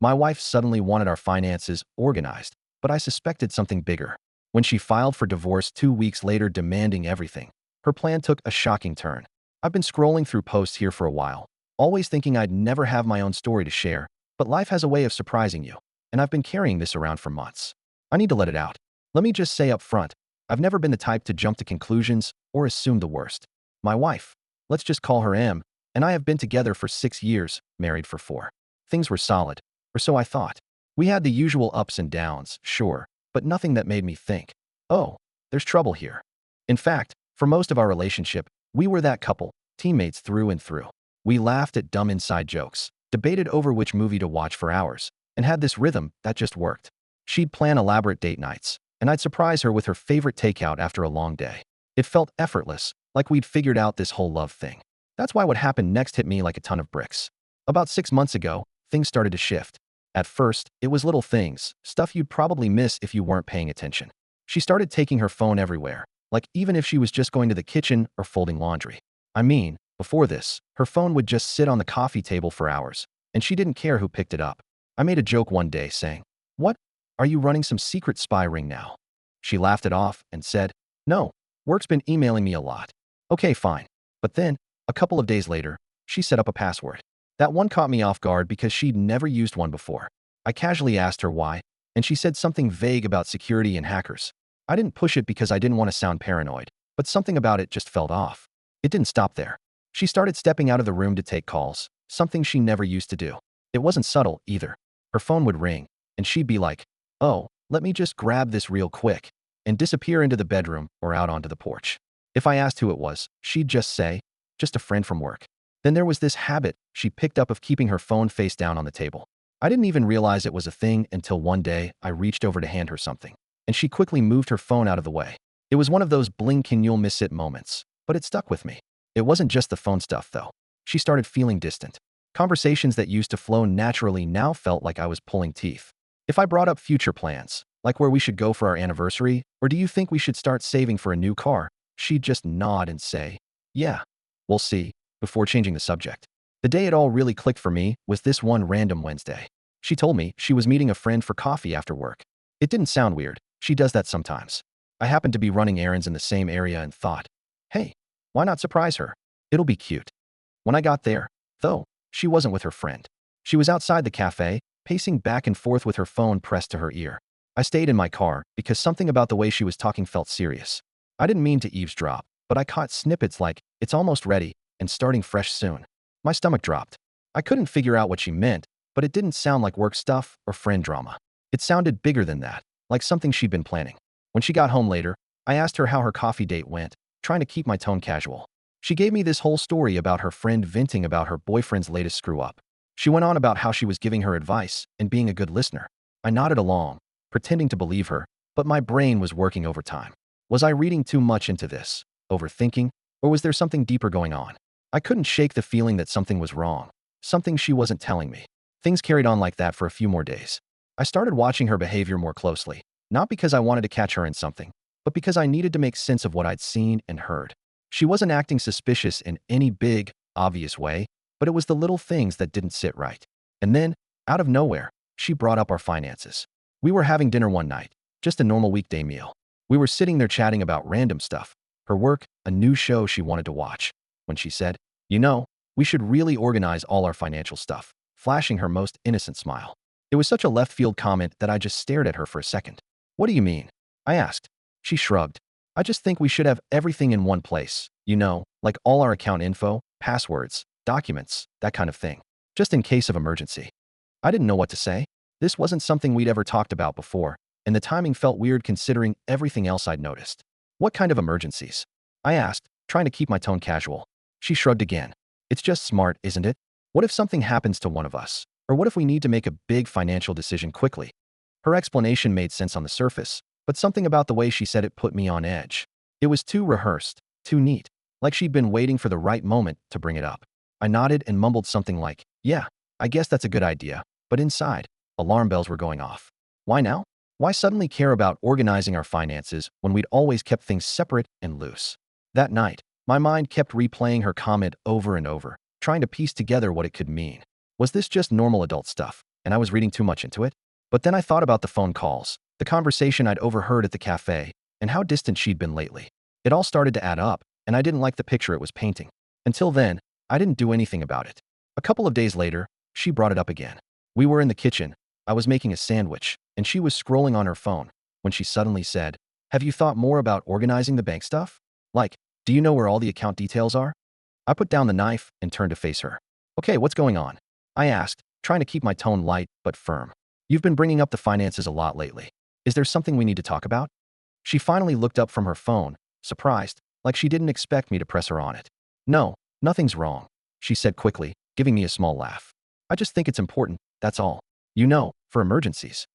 My wife suddenly wanted our finances organized, but I suspected something bigger. When she filed for divorce 2 weeks later demanding everything, her plan took a shocking turn. I've been scrolling through posts here for a while, always thinking I'd never have my own story to share, but life has a way of surprising you, and I've been carrying this around for months. I need to let it out. Let me just say up front, I've never been the type to jump to conclusions or assume the worst. My wife, let's just call her M, and I have been together for 6 years, married for 4. Things were solid, or so I thought. We had the usual ups and downs, sure, but nothing that made me think, oh, there's trouble here. In fact, for most of our relationship, we were that couple, teammates through and through. We laughed at dumb inside jokes, debated over which movie to watch for hours, and had this rhythm that just worked. She'd plan elaborate date nights, and I'd surprise her with her favorite takeout after a long day. It felt effortless, like we'd figured out this whole love thing. That's why what happened next hit me like a ton of bricks. About 6 months ago, things started to shift. At first, it was little things, stuff you'd probably miss if you weren't paying attention. She started taking her phone everywhere, like even if she was just going to the kitchen or folding laundry. I mean, before this, her phone would just sit on the coffee table for hours, and she didn't care who picked it up. I made a joke one day saying, "What? Are you running some secret spy ring now?" She laughed it off and said, "No, work's been emailing me a lot." Okay, fine. But then, a couple of days later, she set up a password. That one caught me off guard because she'd never used one before. I casually asked her why, and she said something vague about security and hackers. I didn't push it because I didn't want to sound paranoid, but something about it just felt off. It didn't stop there. She started stepping out of the room to take calls, something she never used to do. It wasn't subtle either. Her phone would ring, and she'd be like, "Oh, let me just grab this real quick," and disappear into the bedroom or out onto the porch. If I asked who it was, she'd just say, "Just a friend from work." Then there was this habit she picked up of keeping her phone face down on the table. I didn't even realize it was a thing until one day I reached over to hand her something, and she quickly moved her phone out of the way. It was one of those blink and you'll miss it moments, but it stuck with me. It wasn't just the phone stuff, though. She started feeling distant. Conversations that used to flow naturally now felt like I was pulling teeth. If I brought up future plans, like where we should go for our anniversary, or do you think we should start saving for a new car, she'd just nod and say, "Yeah, we'll see," before changing the subject. The day it all really clicked for me was this one random Wednesday. She told me she was meeting a friend for coffee after work. It didn't sound weird. She does that sometimes. I happened to be running errands in the same area and thought, hey, why not surprise her? It'll be cute. When I got there, though, she wasn't with her friend. She was outside the cafe, pacing back and forth with her phone pressed to her ear. I stayed in my car because something about the way she was talking felt serious. I didn't mean to eavesdrop, but I caught snippets like, "It's almost ready," and "starting fresh soon." My stomach dropped. I couldn't figure out what she meant, but it didn't sound like work stuff or friend drama. It sounded bigger than that, like something she'd been planning. When she got home later, I asked her how her coffee date went, trying to keep my tone casual. She gave me this whole story about her friend venting about her boyfriend's latest screw-up. She went on about how she was giving her advice and being a good listener. I nodded along, pretending to believe her, but my brain was working overtime. Was I reading too much into this, overthinking, or was there something deeper going on? I couldn't shake the feeling that something was wrong, something she wasn't telling me. Things carried on like that for a few more days. I started watching her behavior more closely, not because I wanted to catch her in something, but because I needed to make sense of what I'd seen and heard. She wasn't acting suspicious in any big, obvious way, but it was the little things that didn't sit right. And then, out of nowhere, she brought up our finances. We were having dinner one night, just a normal weekday meal. We were sitting there chatting about random stuff, her work, a new show she wanted to watch, when she said, "You know, we should really organize all our financial stuff," flashing her most innocent smile. It was such a left-field comment that I just stared at her for a second. "What do you mean?" I asked. She shrugged. "I just think we should have everything in one place, you know, like all our account info, passwords, documents, that kind of thing, just in case of emergency." I didn't know what to say. This wasn't something we'd ever talked about before, and the timing felt weird considering everything else I'd noticed. "What kind of emergencies?" I asked, trying to keep my tone casual. She shrugged again. "It's just smart, isn't it? What if something happens to one of us? Or what if we need to make a big financial decision quickly?" Her explanation made sense on the surface, but something about the way she said it put me on edge. It was too rehearsed, too neat, like she'd been waiting for the right moment to bring it up. I nodded and mumbled something like, "Yeah, I guess that's a good idea," but inside, alarm bells were going off. Why now? Why suddenly care about organizing our finances when we'd always kept things separate and loose? That night, my mind kept replaying her comment over and over, trying to piece together what it could mean. Was this just normal adult stuff? and I was reading too much into it. But then I thought about the phone calls, the conversation I'd overheard at the cafe, and how distant she'd been lately. It all started to add up, and I didn't like the picture it was painting. Until then, I didn't do anything about it. A couple of days later, she brought it up again. We were in the kitchen. I was making a sandwich, and she was scrolling on her phone when she suddenly said, "Have you thought more about organizing the bank stuff? Like, do you know where all the account details are?" I put down the knife and turned to face her. "Okay, what's going on?" I asked, trying to keep my tone light but firm. "You've been bringing up the finances a lot lately. Is there something we need to talk about?" She finally looked up from her phone, surprised, like she didn't expect me to press her on it. "No, nothing's wrong," she said quickly, giving me a small laugh. "I just think it's important, that's all. You know, for emergencies."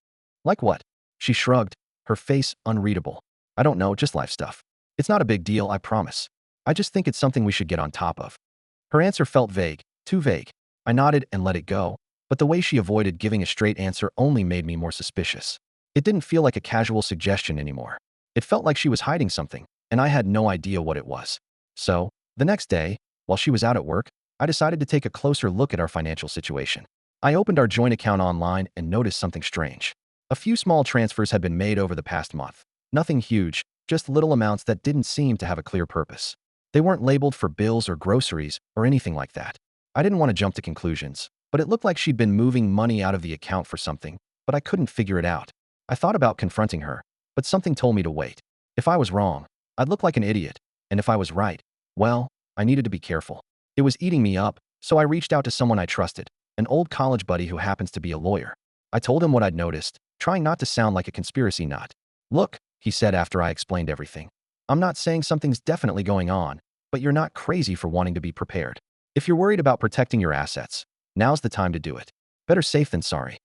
"Like what?" She shrugged, her face unreadable. "I don't know, just life stuff. It's not a big deal, I promise. I just think it's something we should get on top of." Her answer felt vague, too vague. I nodded and let it go, but the way she avoided giving a straight answer only made me more suspicious. It didn't feel like a casual suggestion anymore. It felt like she was hiding something, and I had no idea what it was. So, the next day, while she was out at work, I decided to take a closer look at our financial situation. I opened our joint account online and noticed something strange. A few small transfers had been made over the past month. Nothing huge, just little amounts that didn't seem to have a clear purpose. They weren't labeled for bills or groceries or anything like that. I didn't want to jump to conclusions, but it looked like she'd been moving money out of the account for something, but I couldn't figure it out. I thought about confronting her, but something told me to wait. If I was wrong, I'd look like an idiot, and if I was right, well, I needed to be careful. It was eating me up, so I reached out to someone I trusted, an old college buddy who happens to be a lawyer. I told him what I'd noticed, trying not to sound like a conspiracy nut. "Look," he said after I explained everything, "I'm not saying something's definitely going on, but you're not crazy for wanting to be prepared. If you're worried about protecting your assets, now's the time to do it. Better safe than sorry."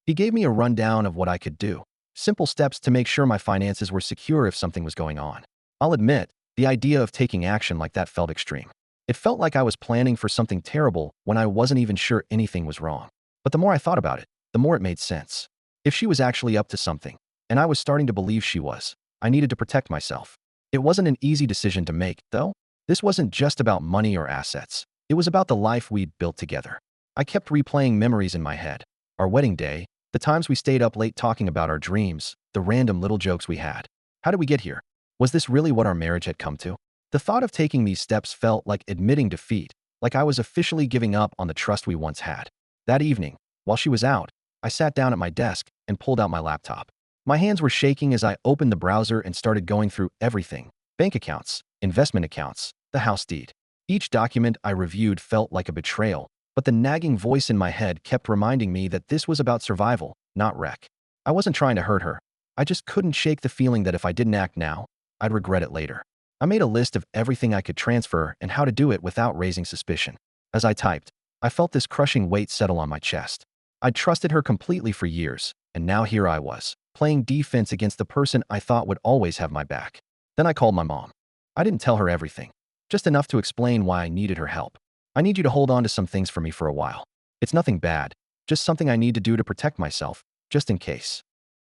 He gave me a rundown of what I could do, simple steps to make sure my finances were secure if something was going on. I'll admit, the idea of taking action like that felt extreme. It felt like I was planning for something terrible when I wasn't even sure anything was wrong. But the more I thought about it, the more it made sense. If she was actually up to something, and I was starting to believe she was, I needed to protect myself. It wasn't an easy decision to make, though. This wasn't just about money or assets. It was about the life we'd built together. I kept replaying memories in my head. Our wedding day, the times we stayed up late talking about our dreams, the random little jokes we had. How did we get here? Was this really what our marriage had come to? The thought of taking these steps felt like admitting defeat, like I was officially giving up on the trust we once had. That evening, while she was out, I sat down at my desk and pulled out my laptop. My hands were shaking as I opened the browser and started going through everything: bank accounts, investment accounts, the house deed. Each document I reviewed felt like a betrayal, but the nagging voice in my head kept reminding me that this was about survival, not wreck. I wasn't trying to hurt her. I just couldn't shake the feeling that if I didn't act now, I'd regret it later. I made a list of everything I could transfer and how to do it without raising suspicion. As I typed, I felt this crushing weight settle on my chest. I'd trusted her completely for years, and now here I was, playing defense against the person I thought would always have my back. Then I called my mom. I didn't tell her everything, just enough to explain why I needed her help. "I need you to hold on to some things for me for a while. It's nothing bad, just something I need to do to protect myself, just in case."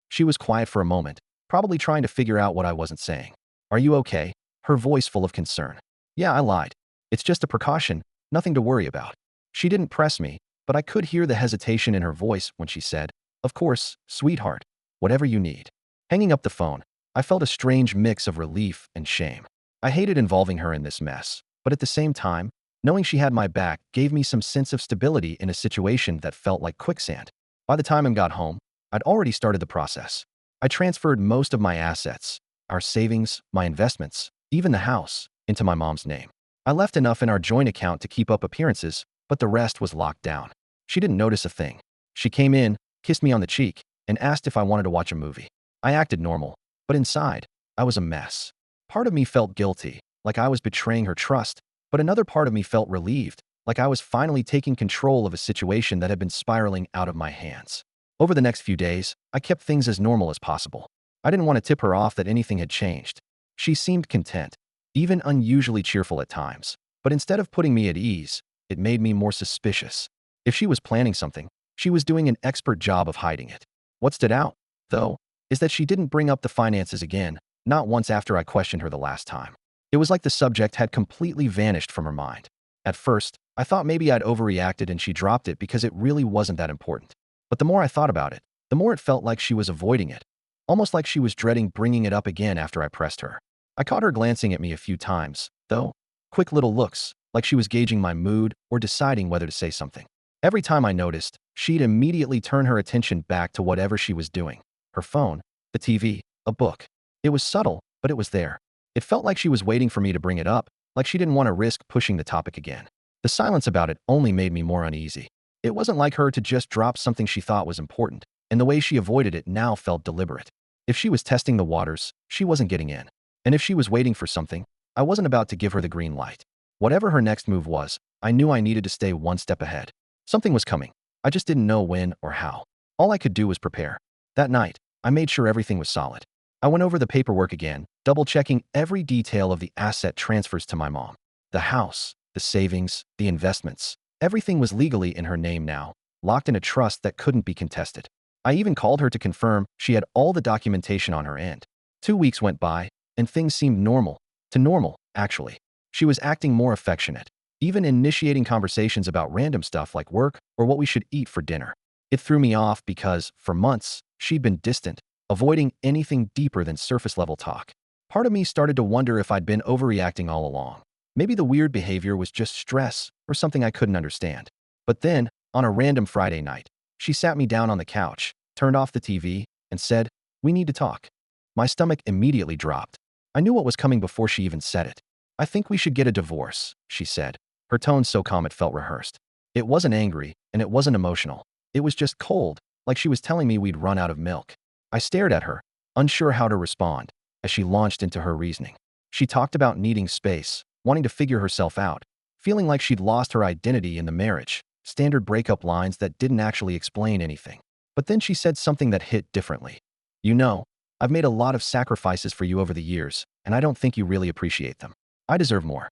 She was quiet for a moment, probably trying to figure out what I wasn't saying. "Are you okay?" Her voice full of concern. "Yeah, I lied. It's just a precaution, nothing to worry about." She didn't press me, but I could hear the hesitation in her voice when she said, "Of course, sweetheart, whatever you need." Hanging up the phone, I felt a strange mix of relief and shame. I hated involving her in this mess, but at the same time, knowing she had my back gave me some sense of stability in a situation that felt like quicksand. By the time I got home, I'd already started the process. I transferred most of my assets, our savings, my investments, even the house, into my mom's name. I left enough in our joint account to keep up appearances, but the rest was locked down. She didn't notice a thing. She came in, kissed me on the cheek, and asked if I wanted to watch a movie. I acted normal, but inside, I was a mess. Part of me felt guilty, like I was betraying her trust, but another part of me felt relieved, like I was finally taking control of a situation that had been spiraling out of my hands. Over the next few days, I kept things as normal as possible. I didn't want to tip her off that anything had changed. She seemed content, even unusually cheerful at times. But instead of putting me at ease, it made me more suspicious. If she was planning something, she was doing an expert job of hiding it. What stood out, though, is that she didn't bring up the finances again, not once after I questioned her the last time. It was like the subject had completely vanished from her mind. At first, I thought maybe I'd overreacted and she dropped it because it really wasn't that important. But the more I thought about it, the more it felt like she was avoiding it, almost like she was dreading bringing it up again after I pressed her. I caught her glancing at me a few times, though, quick little looks, like she was gauging my mood or deciding whether to say something. Every time I noticed, she'd immediately turn her attention back to whatever she was doing. Her phone, the TV, a book. It was subtle, but it was there. It felt like she was waiting for me to bring it up, like she didn't want to risk pushing the topic again. The silence about it only made me more uneasy. It wasn't like her to just drop something she thought was important, and the way she avoided it now felt deliberate. If she was testing the waters, she wasn't getting in. And if she was waiting for something, I wasn't about to give her the green light. Whatever her next move was, I knew I needed to stay one step ahead. Something was coming. I just didn't know when or how. All I could do was prepare. That night, I made sure everything was solid. I went over the paperwork again, double-checking every detail of the asset transfers to my mom. The house, the savings, the investments. Everything was legally in her name now, locked in a trust that couldn't be contested. I even called her to confirm she had all the documentation on her end. 2 weeks went by, and things seemed normal. To normal, actually. She was acting more affectionate, even initiating conversations about random stuff like work or what we should eat for dinner. It threw me off because, for months, she'd been distant, avoiding anything deeper than surface-level talk. Part of me started to wonder if I'd been overreacting all along. Maybe the weird behavior was just stress or something I couldn't understand. But then, on a random Friday night, she sat me down on the couch, turned off the TV, and said, "We need to talk." My stomach immediately dropped. I knew what was coming before she even said it. "I think we should get a divorce," she said, her tone so calm it felt rehearsed. It wasn't angry, and it wasn't emotional. It was just cold, like she was telling me we'd run out of milk. I stared at her, unsure how to respond, as she launched into her reasoning. She talked about needing space, wanting to figure herself out, feeling like she'd lost her identity in the marriage, standard breakup lines that didn't actually explain anything. But then she said something that hit differently. "You know, I've made a lot of sacrifices for you over the years, and I don't think you really appreciate them. I deserve more."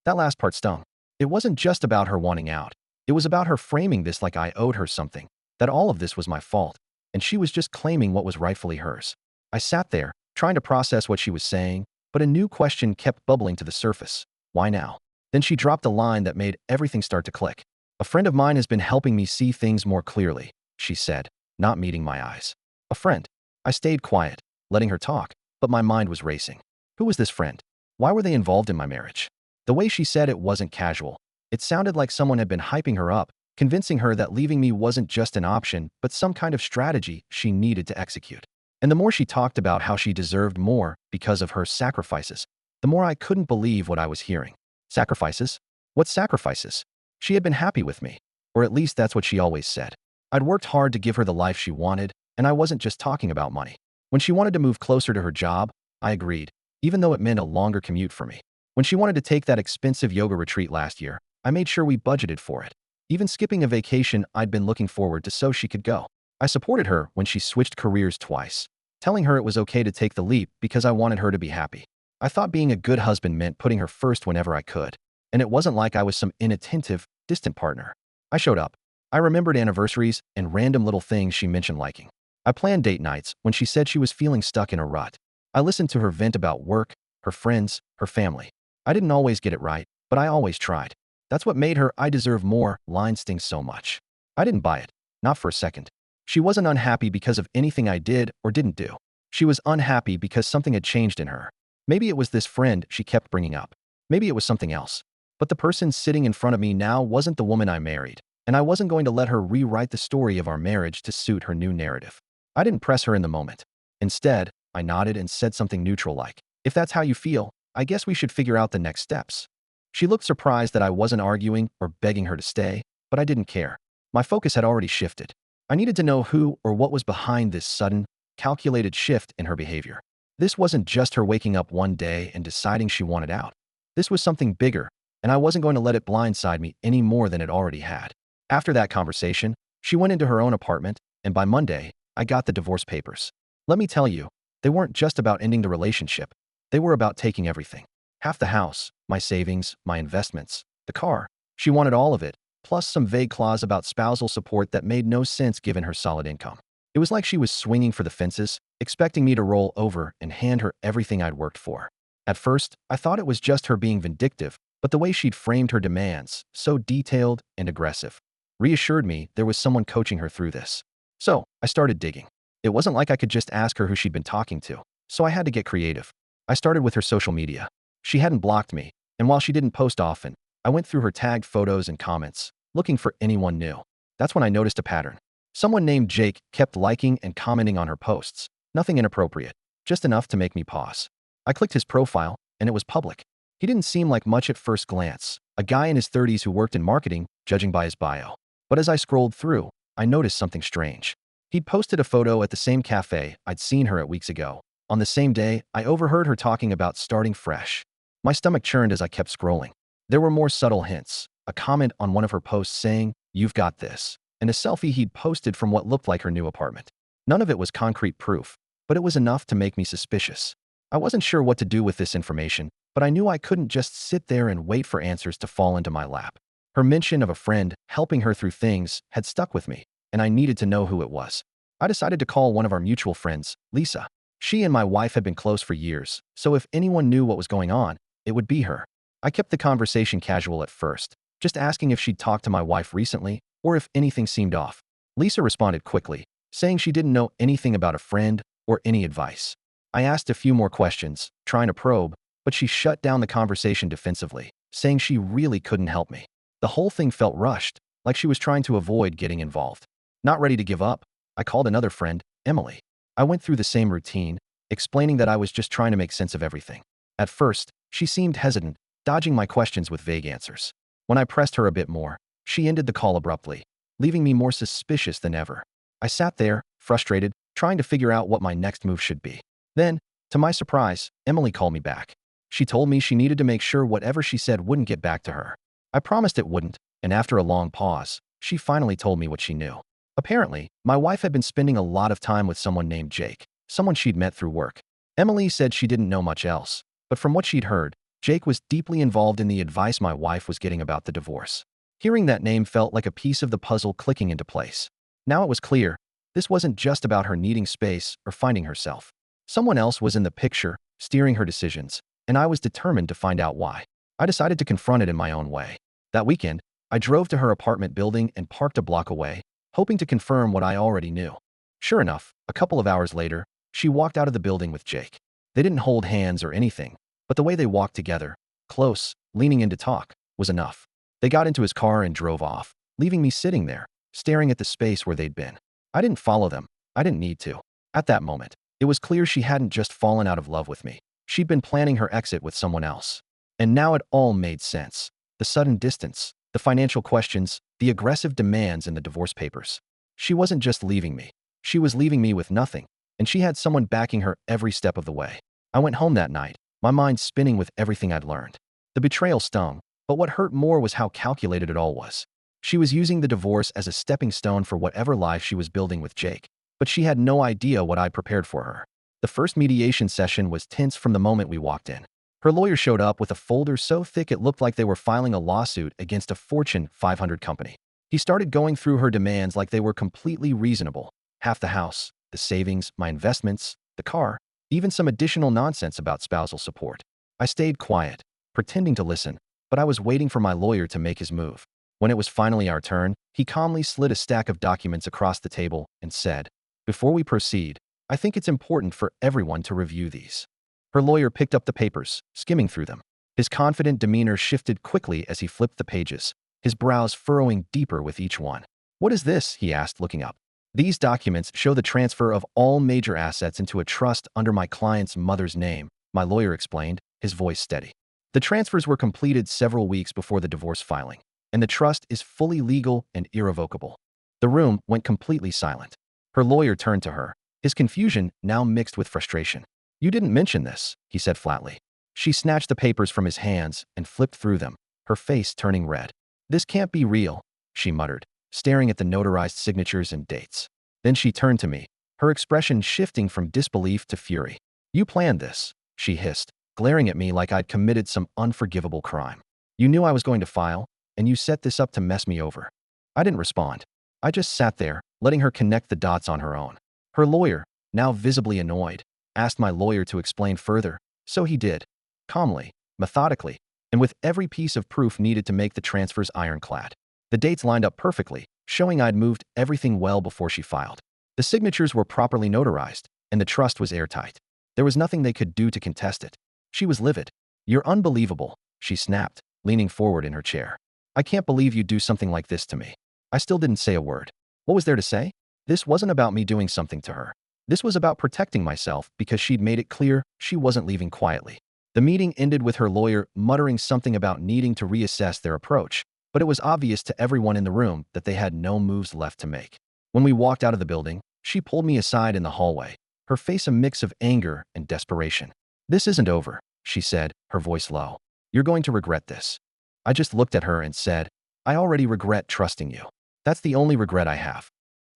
That last part stung. It wasn't just about her wanting out. It was about her framing this like I owed her something, that all of this was my fault, and she was just claiming what was rightfully hers. I sat there, trying to process what she was saying, but a new question kept bubbling to the surface. Why now? Then she dropped a line that made everything start to click. "A friend of mine has been helping me see things more clearly," she said, not meeting my eyes. A friend. I stayed quiet, letting her talk, but my mind was racing. Who was this friend? Why were they involved in my marriage? The way she said it wasn't casual. It sounded like someone had been hyping her up, convincing her that leaving me wasn't just an option, but some kind of strategy she needed to execute. And the more she talked about how she deserved more because of her sacrifices, the more I couldn't believe what I was hearing. Sacrifices? What sacrifices? She had been happy with me, or at least that's what she always said. I'd worked hard to give her the life she wanted, and I wasn't just talking about money. When she wanted to move closer to her job, I agreed, even though it meant a longer commute for me. When she wanted to take that expensive yoga retreat last year, I made sure we budgeted for it, even skipping a vacation I'd been looking forward to so she could go. I supported her when she switched careers twice, telling her it was okay to take the leap because I wanted her to be happy. I thought being a good husband meant putting her first whenever I could, and it wasn't like I was some inattentive, distant partner. I showed up. I remembered anniversaries and random little things she mentioned liking. I planned date nights when she said she was feeling stuck in a rut. I listened to her vent about work, her friends, her family. I didn't always get it right, but I always tried. That's what made her "I deserve more" line sting so much. I didn't buy it, not for a second. She wasn't unhappy because of anything I did or didn't do. She was unhappy because something had changed in her. Maybe it was this friend she kept bringing up. Maybe it was something else. But the person sitting in front of me now wasn't the woman I married, and I wasn't going to let her rewrite the story of our marriage to suit her new narrative. I didn't press her in the moment. Instead, I nodded and said something neutral like, "If that's how you feel, I guess we should figure out the next steps." She looked surprised that I wasn't arguing or begging her to stay, but I didn't care. My focus had already shifted. I needed to know who or what was behind this sudden, calculated shift in her behavior. This wasn't just her waking up one day and deciding she wanted out. This was something bigger, and I wasn't going to let it blindside me any more than it already had. After that conversation, she went into her own apartment, and by Monday, I got the divorce papers. Let me tell you, they weren't just about ending the relationship. They were about taking everything. Half the house, my savings, my investments, the car. She wanted all of it, plus some vague clause about spousal support that made no sense given her solid income. It was like she was swinging for the fences, expecting me to roll over and hand her everything I'd worked for. At first, I thought it was just her being vindictive, but the way she'd framed her demands, so detailed and aggressive, reassured me there was someone coaching her through this. So I started digging. It wasn't like I could just ask her who she'd been talking to, so I had to get creative. I started with her social media. She hadn't blocked me, and while she didn't post often, I went through her tagged photos and comments, looking for anyone new. That's when I noticed a pattern. Someone named Jake kept liking and commenting on her posts. Nothing inappropriate, just enough to make me pause. I clicked his profile, and it was public. He didn't seem like much at first glance, a guy in his 30s who worked in marketing, judging by his bio. But as I scrolled through, I noticed something strange. He'd posted a photo at the same cafe I'd seen her at weeks ago. On the same day, I overheard her talking about starting fresh. My stomach churned as I kept scrolling. There were more subtle hints, a comment on one of her posts saying, "You've got this," and a selfie he'd posted from what looked like her new apartment. None of it was concrete proof, but it was enough to make me suspicious. I wasn't sure what to do with this information, but I knew I couldn't just sit there and wait for answers to fall into my lap. Her mention of a friend helping her through things had stuck with me, and I needed to know who it was. I decided to call one of our mutual friends, Lisa. She and my wife had been close for years, so if anyone knew what was going on, it would be her. I kept the conversation casual at first, just asking if she'd talked to my wife recently or if anything seemed off. Lisa responded quickly, saying she didn't know anything about a friend or any advice. I asked a few more questions, trying to probe, but she shut down the conversation defensively, saying she really couldn't help me. The whole thing felt rushed, like she was trying to avoid getting involved. Not ready to give up, I called another friend, Emily. I went through the same routine, explaining that I was just trying to make sense of everything. At first, she seemed hesitant, dodging my questions with vague answers. When I pressed her a bit more, she ended the call abruptly, leaving me more suspicious than ever. I sat there, frustrated, trying to figure out what my next move should be. Then, to my surprise, Emily called me back. She told me she needed to make sure whatever she said wouldn't get back to her. I promised it wouldn't, and after a long pause, she finally told me what she knew. Apparently, my wife had been spending a lot of time with someone named Jake, someone she'd met through work. Emily said she didn't know much else, but from what she'd heard, Jake was deeply involved in the advice my wife was getting about the divorce. Hearing that name felt like a piece of the puzzle clicking into place. Now it was clear, this wasn't just about her needing space or finding herself. Someone else was in the picture, steering her decisions, and I was determined to find out why. I decided to confront it in my own way. That weekend, I drove to her apartment building and parked a block away, hoping to confirm what I already knew. Sure enough, a couple of hours later, she walked out of the building with Jake. They didn't hold hands or anything, but the way they walked together, close, leaning in to talk, was enough. They got into his car and drove off, leaving me sitting there, staring at the space where they'd been. I didn't follow them. I didn't need to. At that moment, it was clear she hadn't just fallen out of love with me. She'd been planning her exit with someone else. And now it all made sense. The sudden distance, the financial questions, the aggressive demands in the divorce papers. She wasn't just leaving me. She was leaving me with nothing, and she had someone backing her every step of the way. I went home that night, my mind spinning with everything I'd learned. The betrayal stung, but what hurt more was how calculated it all was. She was using the divorce as a stepping stone for whatever life she was building with Jake, but she had no idea what I'd prepared for her. The first mediation session was tense from the moment we walked in. Her lawyer showed up with a folder so thick it looked like they were filing a lawsuit against a Fortune 500 company. He started going through her demands like they were completely reasonable. Half the house, the savings, my investments, the car, even some additional nonsense about spousal support. I stayed quiet, pretending to listen, but I was waiting for my lawyer to make his move. When it was finally our turn, he calmly slid a stack of documents across the table and said, "Before we proceed, I think it's important for everyone to review these." Her lawyer picked up the papers, skimming through them. His confident demeanor shifted quickly as he flipped the pages, his brows furrowing deeper with each one. "What is this?" he asked, looking up. "These documents show the transfer of all major assets into a trust under my client's mother's name," my lawyer explained, his voice steady. "The transfers were completed several weeks before the divorce filing, and the trust is fully legal and irrevocable." The room went completely silent. Her lawyer turned to her, his confusion now mixed with frustration. "You didn't mention this," he said flatly. She snatched the papers from his hands and flipped through them, her face turning red. "This can't be real," she muttered, staring at the notarized signatures and dates. Then she turned to me, her expression shifting from disbelief to fury. "You planned this," she hissed, glaring at me like I'd committed some unforgivable crime. "You knew I was going to file, and you set this up to mess me over." I didn't respond. I just sat there, letting her connect the dots on her own. Her lawyer, now visibly annoyed, asked my lawyer to explain further, so he did, calmly, methodically, and with every piece of proof needed to make the transfers ironclad. The dates lined up perfectly, showing I'd moved everything well before she filed. The signatures were properly notarized, and the trust was airtight. There was nothing they could do to contest it. She was livid. "You're unbelievable," she snapped, leaning forward in her chair. "I can't believe you'd do something like this to me." I still didn't say a word. What was there to say? This wasn't about me doing something to her. This was about protecting myself because she'd made it clear she wasn't leaving quietly. The meeting ended with her lawyer muttering something about needing to reassess their approach, but it was obvious to everyone in the room that they had no moves left to make. When we walked out of the building, she pulled me aside in the hallway, her face a mix of anger and desperation. "This isn't over," she said, her voice low. "You're going to regret this." I just looked at her and said, "I already regret trusting you. That's the only regret I have."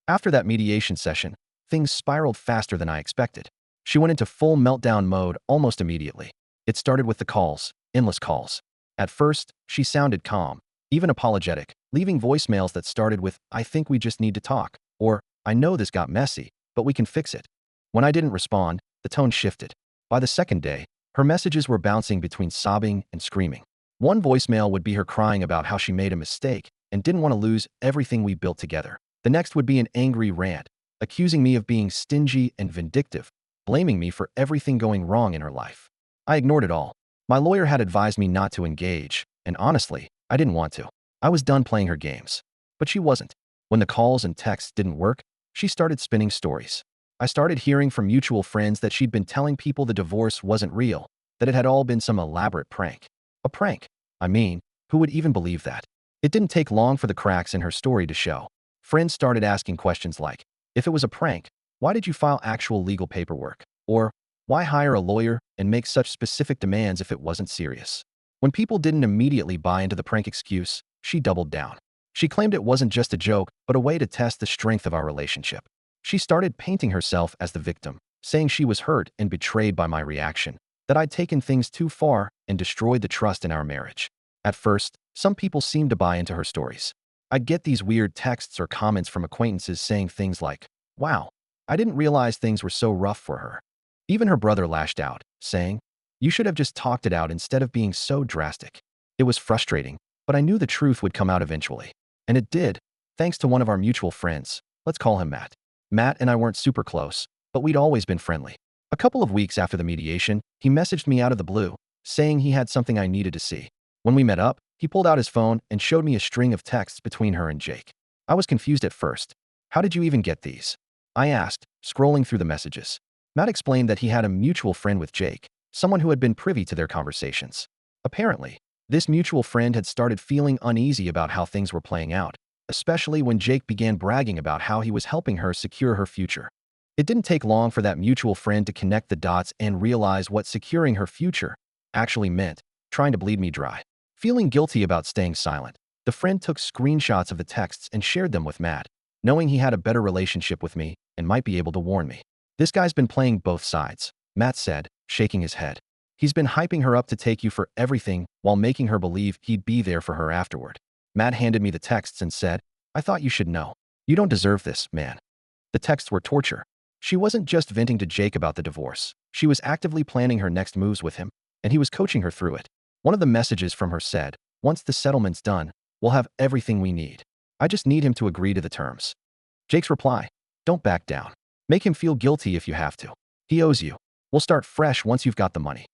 After that mediation session, things spiraled faster than I expected. She went into full meltdown mode almost immediately. It started with the calls, endless calls. At first, she sounded calm, even apologetic, leaving voicemails that started with, "I think we just need to talk," or "I know this got messy, but we can fix it." When I didn't respond, the tone shifted. By the second day, her messages were bouncing between sobbing and screaming. One voicemail would be her crying about how she made a mistake and didn't want to lose everything we built together. The next would be an angry rant, accusing me of being stingy and vindictive, blaming me for everything going wrong in her life. I ignored it all. My lawyer had advised me not to engage, and honestly, I didn't want to. I was done playing her games. But she wasn't. When the calls and texts didn't work, she started spinning stories. I started hearing from mutual friends that she'd been telling people the divorce wasn't real, that it had all been some elaborate prank. A prank. I mean, who would even believe that? It didn't take long for the cracks in her story to show. Friends started asking questions like, "If it was a prank, why did you file actual legal paperwork?" Or, "Why hire a lawyer and make such specific demands if it wasn't serious?" When people didn't immediately buy into the prank excuse, she doubled down. She claimed it wasn't just a joke, but a way to test the strength of our relationship. She started painting herself as the victim, saying she was hurt and betrayed by my reaction, that I'd taken things too far and destroyed the trust in our marriage. At first, some people seemed to buy into her stories. I'd get these weird texts or comments from acquaintances saying things like, "Wow, I didn't realize things were so rough for her." Even her brother lashed out, saying, "You should have just talked it out instead of being so drastic." It was frustrating, but I knew the truth would come out eventually. And it did, thanks to one of our mutual friends. Let's call him Matt. Matt and I weren't super close, but we'd always been friendly. A couple of weeks after the mediation, he messaged me out of the blue, saying he had something I needed to see. When we met up, he pulled out his phone and showed me a string of texts between her and Jake. I was confused at first. "How did you even get these?" I asked, scrolling through the messages. Matt explained that he had a mutual friend with Jake, someone who had been privy to their conversations. Apparently, this mutual friend had started feeling uneasy about how things were playing out, especially when Jake began bragging about how he was helping her secure her future. It didn't take long for that mutual friend to connect the dots and realize what securing her future actually meant, trying to bleed me dry. Feeling guilty about staying silent, the friend took screenshots of the texts and shared them with Matt, knowing he had a better relationship with me and might be able to warn me. "This guy's been playing both sides," Matt said, shaking his head. "He's been hyping her up to take you for everything while making her believe he'd be there for her afterward." Matt handed me the texts and said, "I thought you should know. You don't deserve this, man." The texts were torture. She wasn't just venting to Jake about the divorce. She was actively planning her next moves with him, and he was coaching her through it. One of the messages from her said, "Once the settlement's done, we'll have everything we need. I just need him to agree to the terms." Jake's reply, "Don't back down. Make him feel guilty if you have to. He owes you. We'll start fresh once you've got the money."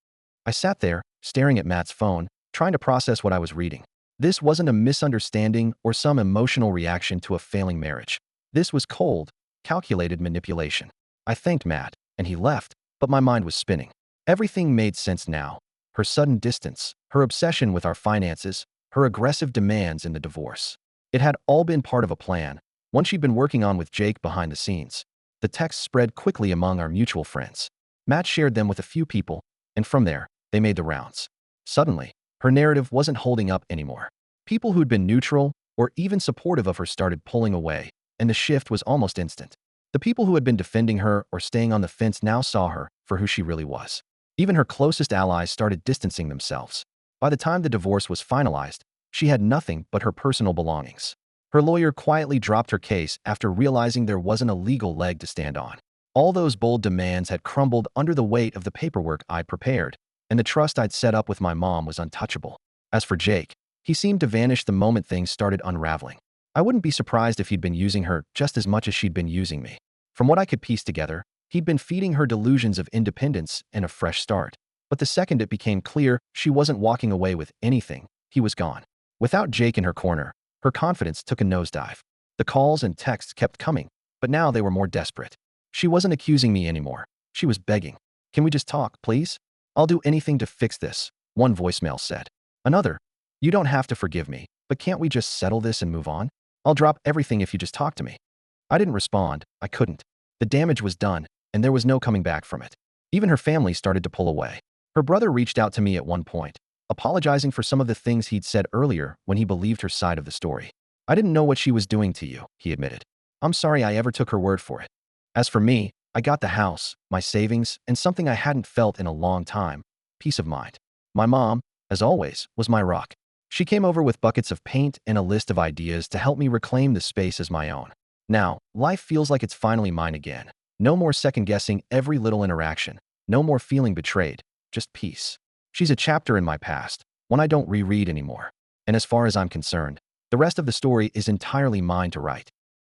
I sat there, staring at Matt's phone, trying to process what I was reading. This wasn't a misunderstanding or some emotional reaction to a failing marriage. This was cold, calculated manipulation. I thanked Matt, and he left, but my mind was spinning. Everything made sense now. Her sudden distance, her obsession with our finances, her aggressive demands in the divorce. It had all been part of a plan, one she'd been working on with Jake behind the scenes. The texts spread quickly among our mutual friends. Matt shared them with a few people, and from there, they made the rounds. Suddenly, her narrative wasn't holding up anymore. People who'd been neutral or even supportive of her started pulling away, and the shift was almost instant. The people who had been defending her or staying on the fence now saw her for who she really was. Even her closest allies started distancing themselves. By the time the divorce was finalized, she had nothing but her personal belongings. Her lawyer quietly dropped her case after realizing there wasn't a legal leg to stand on. All those bold demands had crumbled under the weight of the paperwork I'd prepared, and the trust I'd set up with my mom was untouchable. As for Jake, he seemed to vanish the moment things started unraveling. I wouldn't be surprised if he'd been using her just as much as she'd been using me. From what I could piece together, he'd been feeding her delusions of independence and a fresh start. But the second it became clear she wasn't walking away with anything, he was gone. Without Jake in her corner, her confidence took a nosedive. The calls and texts kept coming, but now they were more desperate. She wasn't accusing me anymore. She was begging. "Can we just talk, please? I'll do anything to fix this," one voicemail said. Another, "You don't have to forgive me, but can't we just settle this and move on? I'll drop everything if you just talk to me." I didn't respond. I couldn't. The damage was done, and there was no coming back from it. Even her family started to pull away. Her brother reached out to me at one point, apologizing for some of the things he'd said earlier when he believed her side of the story. "I didn't know what she was doing to you," he admitted. "I'm sorry I ever took her word for it." As for me, I got the house, my savings, and something I hadn't felt in a long time: peace of mind. My mom, as always, was my rock. She came over with buckets of paint and a list of ideas to help me reclaim the space as my own. Now, life feels like it's finally mine again. No more second-guessing every little interaction. No more feeling betrayed. Just peace. She's a chapter in my past, one I don't reread anymore. And as far as I'm concerned, the rest of the story is entirely mine to write.